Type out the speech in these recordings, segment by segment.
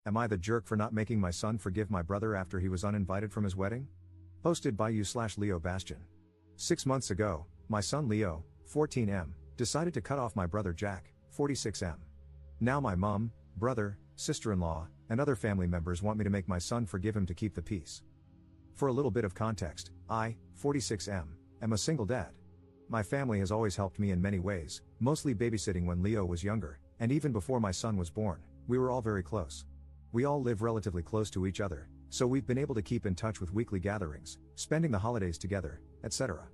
Am I the jerk for not making my son forgive my brother after he was uninvited from his wedding? Posted by you/Leo Bastian. 6 months ago, my son Leo, 14M, decided to cut off my brother Jack, 46M. Now my mom, brother, sister-in-law, and other family members want me to make my son forgive him to keep the peace. For a little bit of context, I, 46M, am a single dad. My family has always helped me in many ways, mostly babysitting when Leo was younger, and even before my son was born, we were all very close. We all live relatively close to each other, so we've been able to keep in touch with weekly gatherings, spending the holidays together, etc.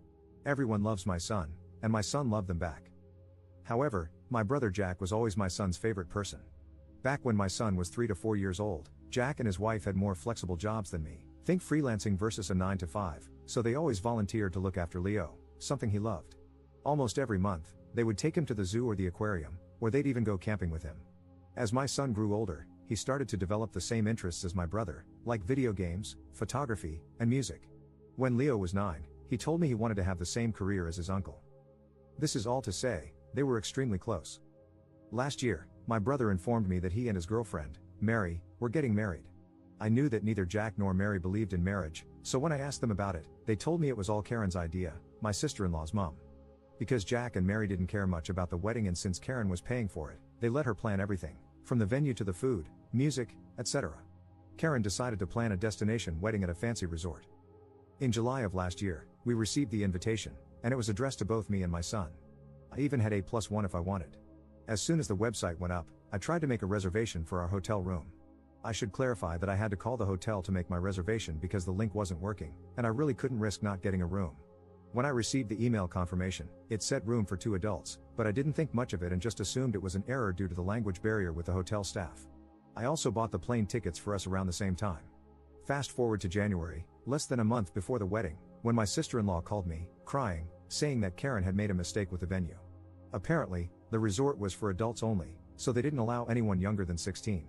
Everyone loves my son, and my son loved them back. However, my brother Jack was always my son's favorite person. Back when my son was 3 to 4 years old, Jack and his wife had more flexible jobs than me. Think freelancing versus a 9 to 5, so they always volunteered to look after Leo, something he loved. Almost every month, they would take him to the zoo or the aquarium, or they'd even go camping with him. As my son grew older, he started to develop the same interests as my brother, like video games, photography, and music. When Leo was 9, he told me he wanted to have the same career as his uncle. This is all to say, they were extremely close. Last year, my brother informed me that he and his girlfriend, Mary, were getting married. I knew that neither Jack nor Mary believed in marriage, so when I asked them about it, they told me it was all Karen's idea, my sister-in-law's mom. Because Jack and Mary didn't care much about the wedding, and since Karen was paying for it, they let her plan everything, from the venue to the food, music, etc. Karen decided to plan a destination wedding at a fancy resort. In July of last year, we received the invitation, and it was addressed to both me and my son. I even had A+1 if I wanted. As soon as the website went up, I tried to make a reservation for our hotel room. I should clarify that I had to call the hotel to make my reservation because the link wasn't working, and I really couldn't risk not getting a room. When I received the email confirmation, it said room for 2 adults, but I didn't think much of it and just assumed it was an error due to the language barrier with the hotel staff. I also bought the plane tickets for us around the same time. Fast forward to January, less than a month before the wedding, when my sister-in-law called me, crying, saying that Karen had made a mistake with the venue. Apparently, the resort was for adults only, so they didn't allow anyone younger than 16.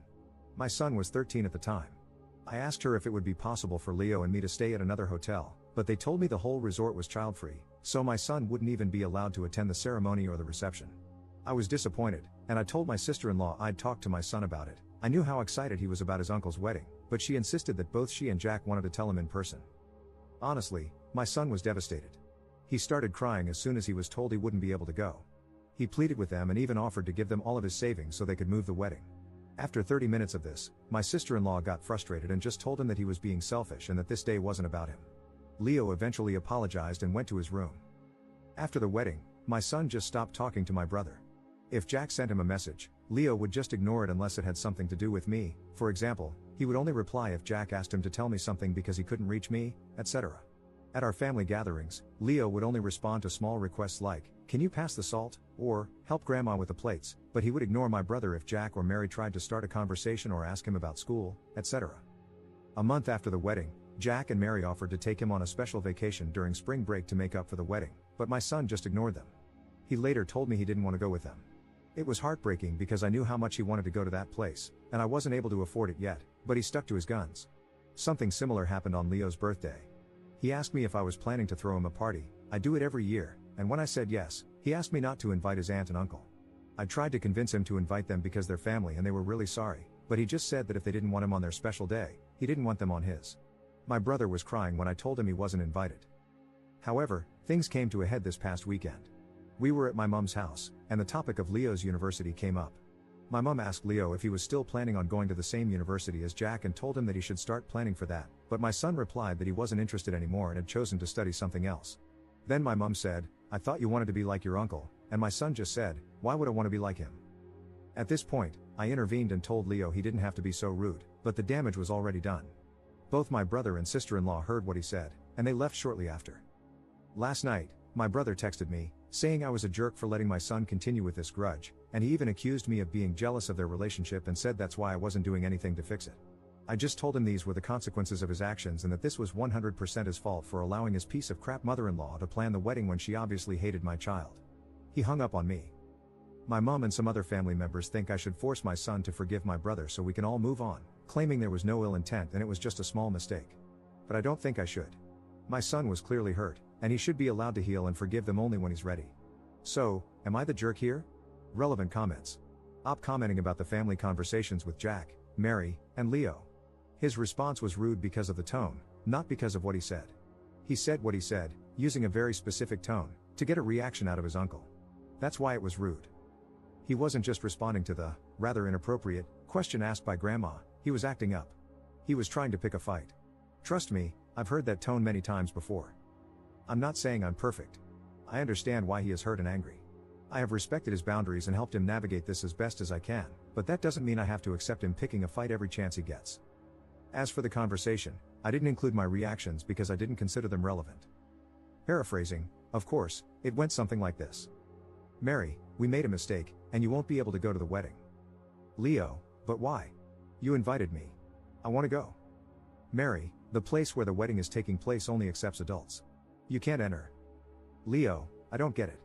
My son was 13 at the time. I asked her if it would be possible for Leo and me to stay at another hotel, but they told me the whole resort was child-free, so my son wouldn't even be allowed to attend the ceremony or the reception. I was disappointed, and I told my sister-in-law I'd talk to my son about it. I knew how excited he was about his uncle's wedding, but she insisted that both she and Jack wanted to tell him in person. Honestly, my son was devastated. He started crying as soon as he was told he wouldn't be able to go. He pleaded with them and even offered to give them all of his savings so they could move the wedding. After 30 minutes of this, my sister-in-law got frustrated and just told him that he was being selfish and that this day wasn't about him. Leo eventually apologized and went to his room. After the wedding, my son just stopped talking to my brother. If Jack sent him a message, Leo would just ignore it unless it had something to do with me. For example, he would only reply if Jack asked him to tell me something because he couldn't reach me, etc. At our family gatherings, Leo would only respond to small requests like, "Can you pass the salt?" or "Help grandma with the plates," but he would ignore my brother if Jack or Mary tried to start a conversation or ask him about school, etc. A month after the wedding, Jack and Mary offered to take him on a special vacation during spring break to make up for the wedding, but my son just ignored them. He later told me he didn't want to go with them. It was heartbreaking because I knew how much he wanted to go to that place, and I wasn't able to afford it yet, but he stuck to his guns. Something similar happened on Leo's birthday. He asked me if I was planning to throw him a party. I do it every year, and when I said yes, he asked me not to invite his aunt and uncle. I tried to convince him to invite them because they're family and they were really sorry, but he just said that if they didn't want him on their special day, he didn't want them on his. My brother was crying when I told him he wasn't invited. However, things came to a head this past weekend. We were at my mom's house, and the topic of Leo's university came up. My mom asked Leo if he was still planning on going to the same university as Jack and told him that he should start planning for that, but my son replied that he wasn't interested anymore and had chosen to study something else. Then my mom said, "I thought you wanted to be like your uncle," and my son just said, "Why would I want to be like him?" At this point, I intervened and told Leo he didn't have to be so rude, but the damage was already done. Both my brother and sister-in-law heard what he said, and they left shortly after. Last night, my brother texted me, saying I was a jerk for letting my son continue with this grudge, and he even accused me of being jealous of their relationship and said that's why I wasn't doing anything to fix it. I just told him these were the consequences of his actions and that this was 100% his fault for allowing his piece of crap mother-in-law to plan the wedding when she obviously hated my child. He hung up on me. My mom and some other family members think I should force my son to forgive my brother so we can all move on, claiming there was no ill intent and it was just a small mistake. But I don't think I should. My son was clearly hurt, and he should be allowed to heal and forgive them only when he's ready. So, am I the jerk here? Relevant comments. Commenting about the family conversations with Jack, Mary, And Leo? His response was rude because of the tone, not because of what he said. He said what he said, using a very specific tone, to get a reaction out of his uncle. That's why it was rude. He wasn't just responding to the, rather inappropriate, question asked by Grandma, he was acting up. He was trying to pick a fight. Trust me, I've heard that tone many times before. I'm not saying I'm perfect. I understand why he is hurt and angry. I have respected his boundaries and helped him navigate this as best as I can, but that doesn't mean I have to accept him picking a fight every chance he gets. As for the conversation, I didn't include my reactions because I didn't consider them relevant. Paraphrasing, of course, it went something like this. Mary, we made a mistake, and you won't be able to go to the wedding. Leo, but why? You invited me. I want to go. Mary, the place where the wedding is taking place only accepts adults. You can't enter. Leo, I don't get it.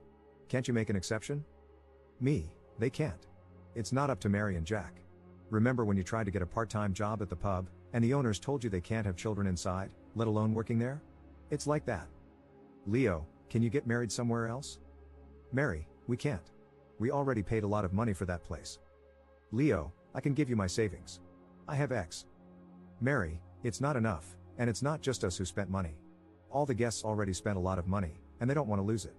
Can't you make an exception? Me, they can't. It's not up to Mary and Jack. Remember when you tried to get a part-time job at the pub, and the owners told you they can't have children inside, let alone working there? It's like that. Leo, can you get married somewhere else? Mary, we can't. We already paid a lot of money for that place. Leo, I can give you my savings. I have X. Mary, it's not enough, and it's not just us who spent money. All the guests already spent a lot of money, and they don't want to lose it.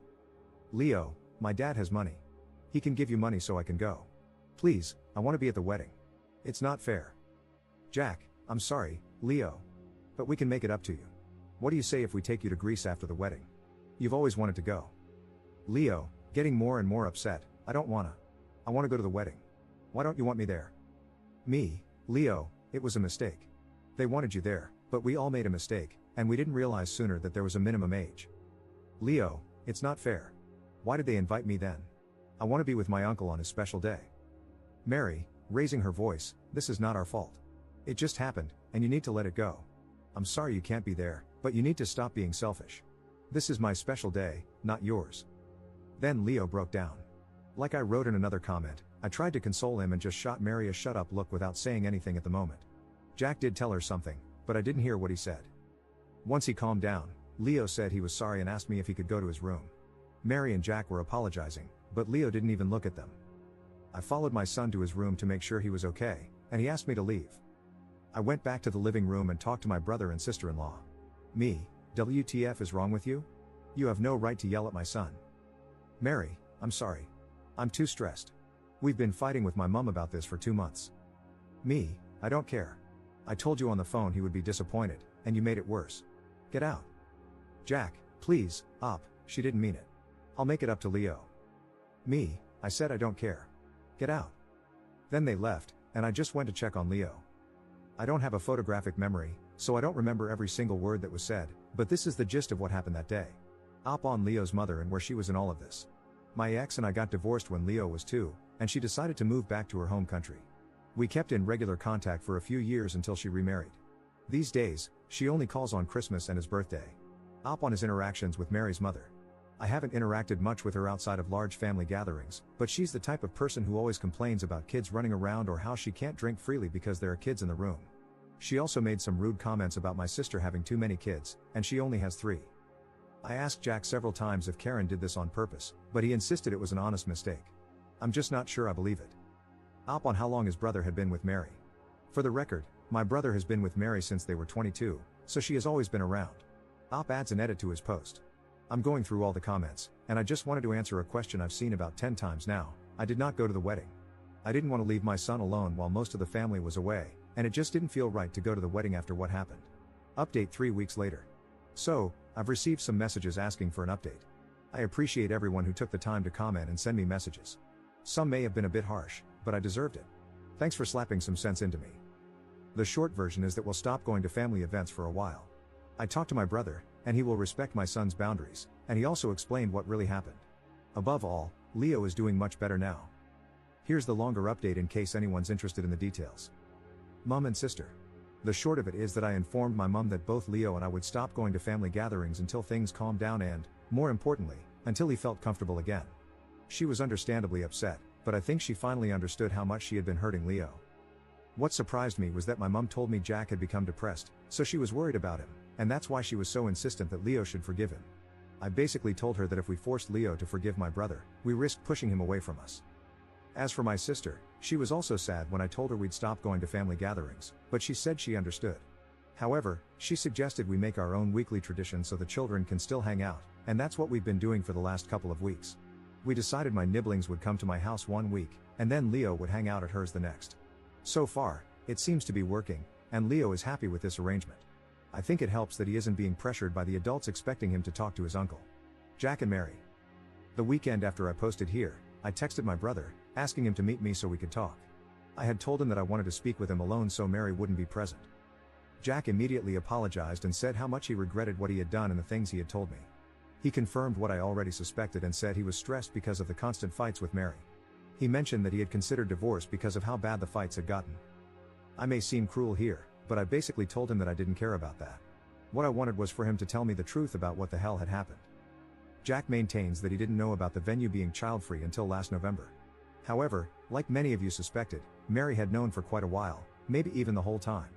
Leo, my dad has money. He can give you money so I can go. Please, I want to be at the wedding. It's not fair. Jack, I'm sorry, Leo. But we can make it up to you. What do you say if we take you to Greece after the wedding? You've always wanted to go. Leo, getting more and more upset, I don't wanna. I wanna go to the wedding. Why don't you want me there? Me, Leo, it was a mistake. They wanted you there, but we all made a mistake, and we didn't realize sooner that there was a minimum age. Leo, it's not fair. Why did they invite me then? I want to be with my uncle on his special day. Mary, raising her voice, this is not our fault. It just happened, and you need to let it go. I'm sorry you can't be there, but you need to stop being selfish. This is my special day, not yours. Then Leo broke down. Like I wrote in another comment, I tried to console him and just shot Mary a shut up look without saying anything at the moment. Jack did tell her something, but I didn't hear what he said. Once he calmed down, Leo said he was sorry and asked me if he could go to his room. Mary and Jack were apologizing, but Leo didn't even look at them. I followed my son to his room to make sure he was okay, and he asked me to leave. I went back to the living room and talked to my brother and sister-in-law. Me, WTF is wrong with you? You have no right to yell at my son. Mary, I'm sorry. I'm too stressed. We've been fighting with my mom about this for 2 months. Me, I don't care. I told you on the phone he would be disappointed, and you made it worse. Get out. Jack, please, op, she didn't mean it. I'll make it up to Leo. Me, I said I don't care. Get out. Then they left, and I just went to check on Leo. I don't have a photographic memory, so I don't remember every single word that was said, but this is the gist of what happened that day. Op on Leo's mother and where she was in all of this. My ex and I got divorced when Leo was 2, and she decided to move back to her home country. We kept in regular contact for a few years until she remarried. These days, she only calls on Christmas and his birthday. Op on his interactions with Mary's mother. I haven't interacted much with her outside of large family gatherings, but she's the type of person who always complains about kids running around or how she can't drink freely because there are kids in the room. She also made some rude comments about my sister having too many kids, and she only has 3. I asked Jack several times if Karen did this on purpose, but he insisted it was an honest mistake. I'm just not sure I believe it. Op on how long his brother had been with Mary. For the record, my brother has been with Mary since they were 22, so she has always been around. Op adds an edit to his post. I'm going through all the comments, and I just wanted to answer a question I've seen about 10 times now. I did not go to the wedding. I didn't want to leave my son alone while most of the family was away, and it just didn't feel right to go to the wedding after what happened. Update 3 weeks later. So, I've received some messages asking for an update. I appreciate everyone who took the time to comment and send me messages. Some may have been a bit harsh, but I deserved it. Thanks for slapping some sense into me. The short version is that we'll stop going to family events for a while. I talked to my brother, and he will respect my son's boundaries, and he also explained what really happened. Above all, Leo is doing much better now. Here's the longer update in case anyone's interested in the details. Mom and sister. The short of it is that I informed my mom that both Leo and I would stop going to family gatherings until things calmed down and, more importantly, until he felt comfortable again. She was understandably upset, but I think she finally understood how much she had been hurting Leo. What surprised me was that my mom told me Jack had become depressed, so she was worried about him, and that's why she was so insistent that Leo should forgive him. I basically told her that if we forced Leo to forgive my brother, we risked pushing him away from us. As for my sister, She was also sad when I told her we'd stop going to family gatherings, but she said she understood. However, she suggested we make our own weekly tradition so the children can still hang out, and that's what we've been doing for the last couple of weeks. We decided my nibblings would come to my house one week, and then Leo would hang out at hers the next. So far, it seems to be working, and Leo is happy with this arrangement. I think it helps that he isn't being pressured by the adults expecting him to talk to his uncle. Jack and Mary. The weekend after I posted here, I texted my brother, asking him to meet me so we could talk. I had told him that I wanted to speak with him alone so Mary wouldn't be present. Jack immediately apologized and said how much he regretted what he had done and the things he had told me. He confirmed what I already suspected and said he was stressed because of the constant fights with Mary. He mentioned that he had considered divorce because of how bad the fights had gotten. I may seem cruel here, but I basically told him that I didn't care about that. What I wanted was for him to tell me the truth about what the hell had happened. Jack maintains that he didn't know about the venue being child-free until last November. However, like many of you suspected, Mary had known for quite a while, maybe even the whole time.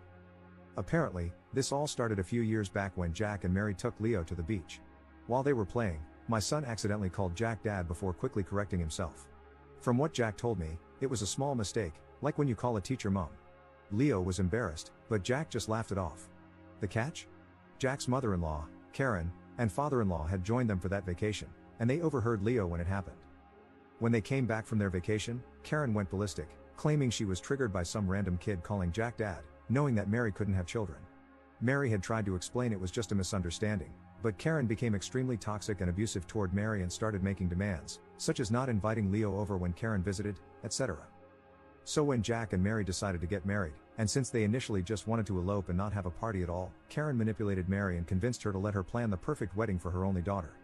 Apparently, this all started a few years back when Jack and Mary took Leo to the beach. While they were playing, my son accidentally called Jack Dad before quickly correcting himself. From what Jack told me, it was a small mistake, like when you call a teacher mom. Leo was embarrassed, but Jack just laughed it off. The catch? Jack's mother-in-law, Karen, and father-in-law had joined them for that vacation, and they overheard Leo when it happened. When they came back from their vacation, Karen went ballistic, claiming she was triggered by some random kid calling Jack Dad, knowing that Mary couldn't have children. Mary had tried to explain it was just a misunderstanding, but Karen became extremely toxic and abusive toward Mary and started making demands, such as not inviting Leo over when Karen visited, etc. So when Jack and Mary decided to get married, and since they initially just wanted to elope and not have a party at all, Karen manipulated Mary and convinced her to let her plan the perfect wedding for her only daughter.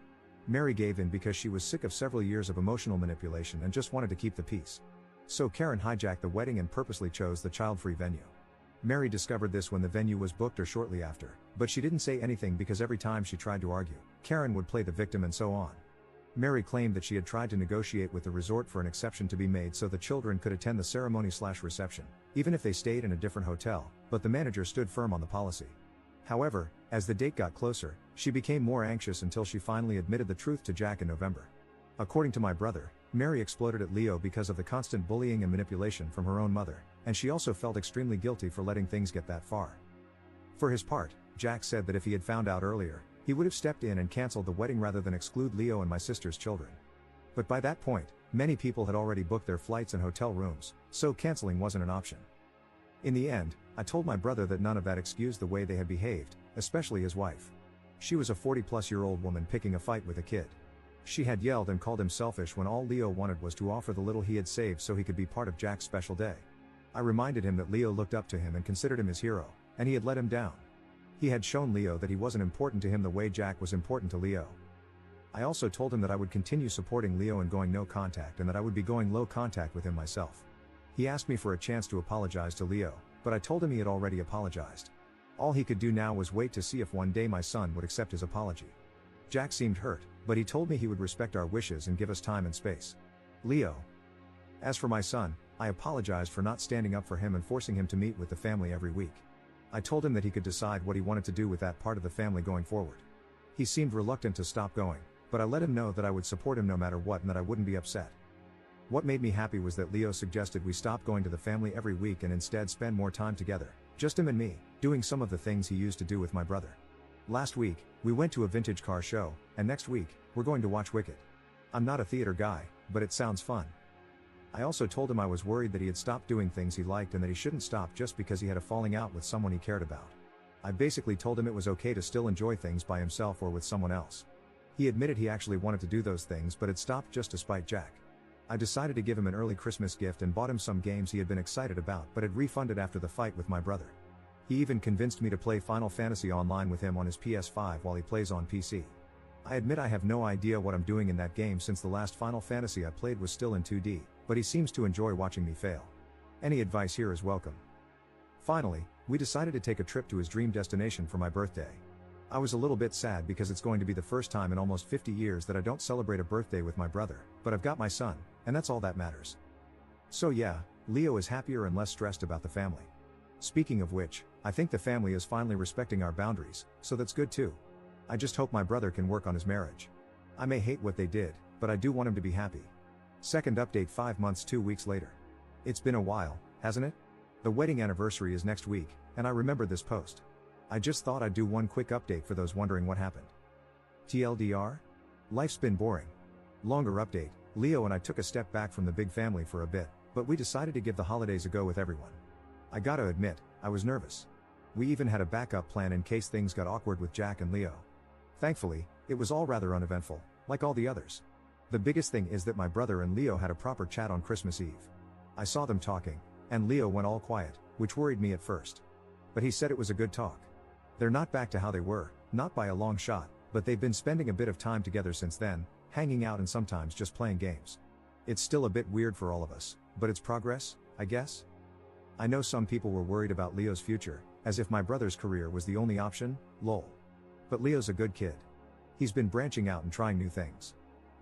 Mary gave in because she was sick of several years of emotional manipulation and just wanted to keep the peace. So Karen hijacked the wedding and purposely chose the child-free venue. Mary discovered this when the venue was booked or shortly after, but she didn't say anything because every time she tried to argue, Karen would play the victim and so on. Mary claimed that she had tried to negotiate with the resort for an exception to be made so the children could attend the ceremony/reception, even if they stayed in a different hotel, but the manager stood firm on the policy. However, as the date got closer, she became more anxious until she finally admitted the truth to Jack in November. According to my brother, Mary exploded at Leo because of the constant bullying and manipulation from her own mother, and she also felt extremely guilty for letting things get that far. For his part, Jack said that if he had found out earlier, he would have stepped in and canceled the wedding rather than exclude Leo and my sister's children. But by that point, many people had already booked their flights and hotel rooms, so canceling wasn't an option. In the end, I told my brother that none of that excused the way they had behaved, especially his wife. She was a 40-plus-year-old woman picking a fight with a kid. She had yelled and called him selfish when all Leo wanted was to offer the little he had saved so he could be part of Jack's special day. I reminded him that Leo looked up to him and considered him his hero, and he had let him down. He had shown Leo that he wasn't important to him the way Jack was important to Leo. I also told him that I would continue supporting Leo and going no contact and that I would be going low contact with him myself. He asked me for a chance to apologize to Leo, but I told him he had already apologized. All he could do now was wait to see if one day my son would accept his apology. Jack seemed hurt, but he told me he would respect our wishes and give us time and space. Leo. As for my son, I apologized for not standing up for him and forcing him to meet with the family every week. I told him that he could decide what he wanted to do with that part of the family going forward. He seemed reluctant to stop going, but I let him know that I would support him no matter what and that I wouldn't be upset. What made me happy was that Leo suggested we stop going to the family every week and instead spend more time together, just him and me, doing some of the things he used to do with my brother. Last week, we went to a vintage car show, and next week, we're going to watch Wicked. I'm not a theater guy, but it sounds fun. I also told him I was worried that he had stopped doing things he liked and that he shouldn't stop just because he had a falling out with someone he cared about. I basically told him it was okay to still enjoy things by himself or with someone else. He admitted he actually wanted to do those things but had stopped just to spite Jack. I decided to give him an early Christmas gift and bought him some games he had been excited about but had refunded after the fight with my brother. He even convinced me to play Final Fantasy Online with him on his PS5 while he plays on PC. I admit I have no idea what I'm doing in that game since the last Final Fantasy I played was still in 2D, but he seems to enjoy watching me fail. Any advice here is welcome. Finally, we decided to take a trip to his dream destination for my birthday. I was a little bit sad because it's going to be the first time in almost 50 years that I don't celebrate a birthday with my brother, but I've got my son, and that's all that matters. So yeah, Leo is happier and less stressed about the family. Speaking of which, I think the family is finally respecting our boundaries, so that's good too. I just hope my brother can work on his marriage. I may hate what they did, but I do want him to be happy. Second update 5 months 2 weeks later. It's been a while, hasn't it? The wedding anniversary is next week, and I remember this post. I just thought I'd do one quick update for those wondering what happened. TLDR? Life's been boring. Longer update, Leo and I took a step back from the big family for a bit, but we decided to give the holidays a go with everyone. I gotta admit, I was nervous. We even had a backup plan in case things got awkward with Jack and Leo. Thankfully, it was all rather uneventful, like all the others. The biggest thing is that my brother and Leo had a proper chat on Christmas Eve. I saw them talking, and Leo went all quiet, which worried me at first. But he said it was a good talk. They're not back to how they were, not by a long shot, but they've been spending a bit of time together since then, hanging out and sometimes just playing games. It's still a bit weird for all of us, but it's progress, I guess? I know some people were worried about Leo's future, as if my brother's career was the only option, lol. But Leo's a good kid. He's been branching out and trying new things.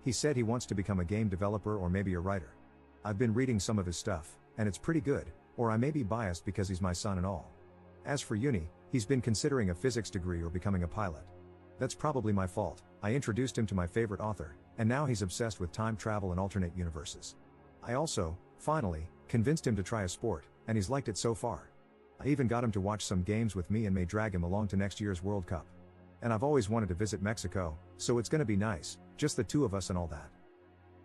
He said he wants to become a game developer or maybe a writer. I've been reading some of his stuff, and it's pretty good, or I may be biased because he's my son and all. As for uni, he's been considering a physics degree or becoming a pilot. That's probably my fault. I introduced him to my favorite author, and now he's obsessed with time travel and alternate universes. I also, finally, convinced him to try a sport, and he's liked it so far. I even got him to watch some games with me and may drag him along to next year's World Cup. And I've always wanted to visit Mexico, so it's gonna be nice, just the two of us and all that.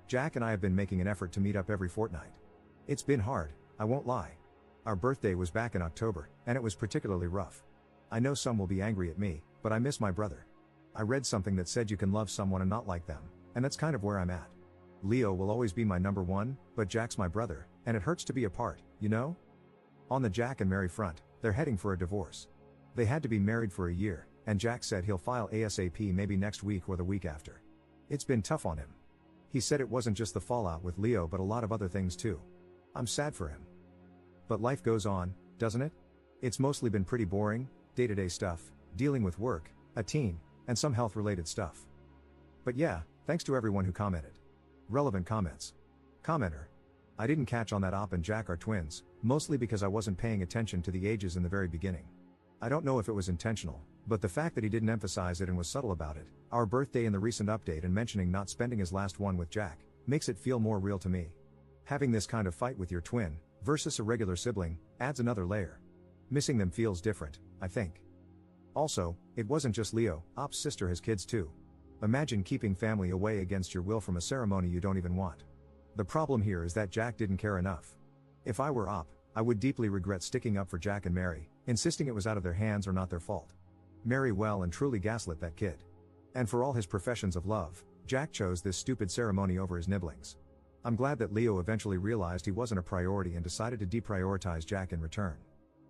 Jack and I have been making an effort to meet up every fortnight. It's been hard, I won't lie. Our birthday was back in October, and it was particularly rough. I know some will be angry at me, but I miss my brother. I read something that said you can love someone and not like them, and that's kind of where I'm at. Leo will always be my number one, but Jack's my brother, and it hurts to be apart, you know? On the Jack and Mary front, they're heading for a divorce. They had to be married for a year, and Jack said he'll file ASAP maybe next week or the week after. It's been tough on him. He said it wasn't just the fallout with Leo but a lot of other things too. I'm sad for him. But life goes on, doesn't it? It's mostly been pretty boring, day-to-day stuff, dealing with work, a teen, and some health-related stuff. But yeah, thanks to everyone who commented. Relevant comments. Commenter. I didn't catch on that Op and Jack are twins, mostly because I wasn't paying attention to the ages in the very beginning. I don't know if it was intentional, but the fact that he didn't emphasize it and was subtle about it, our birthday in the recent update and mentioning not spending his last one with Jack, makes it feel more real to me. Having this kind of fight with your twin, versus a regular sibling, adds another layer. Missing them feels different, I think. Also, it wasn't just Leo, Op's sister has kids too. Imagine keeping family away against your will from a ceremony you don't even want. The problem here is that Jack didn't care enough. If I were Op, I would deeply regret sticking up for Jack and Mary, insisting it was out of their hands or not their fault. Mary well and truly gaslit that kid. And for all his professions of love, Jack chose this stupid ceremony over his nibblings. I'm glad that Leo eventually realized he wasn't a priority and decided to deprioritize Jack in return.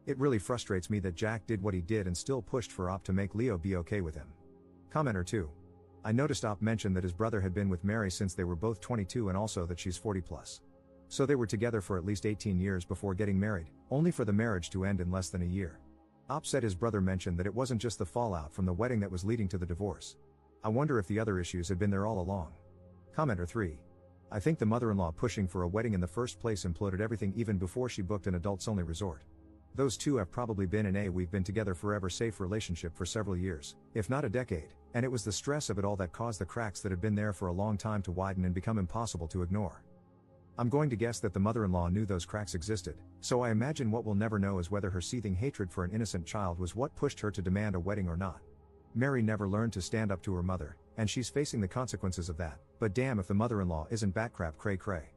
It really frustrates me that Jack did what he did and still pushed for Op to make Leo be okay with him. Commenter 2. I noticed Op mentioned that his brother had been with Mary since they were both 22 and also that she's 40 plus. So they were together for at least 18 years before getting married, only for the marriage to end in less than a year. Op said his brother mentioned that it wasn't just the fallout from the wedding that was leading to the divorce. I wonder if the other issues had been there all along. Commenter 3. I think the mother-in-law pushing for a wedding in the first place imploded everything even before she booked an adults-only resort. Those two have probably been in a we've been together forever safe relationship for several years, if not a decade, and it was the stress of it all that caused the cracks that had been there for a long time to widen and become impossible to ignore. I'm going to guess that the mother-in-law knew those cracks existed, so I imagine what we'll never know is whether her seething hatred for an innocent child was what pushed her to demand a wedding or not. Mary never learned to stand up to her mother, and she's facing the consequences of that, but damn if the mother-in-law isn't batcrap cray cray.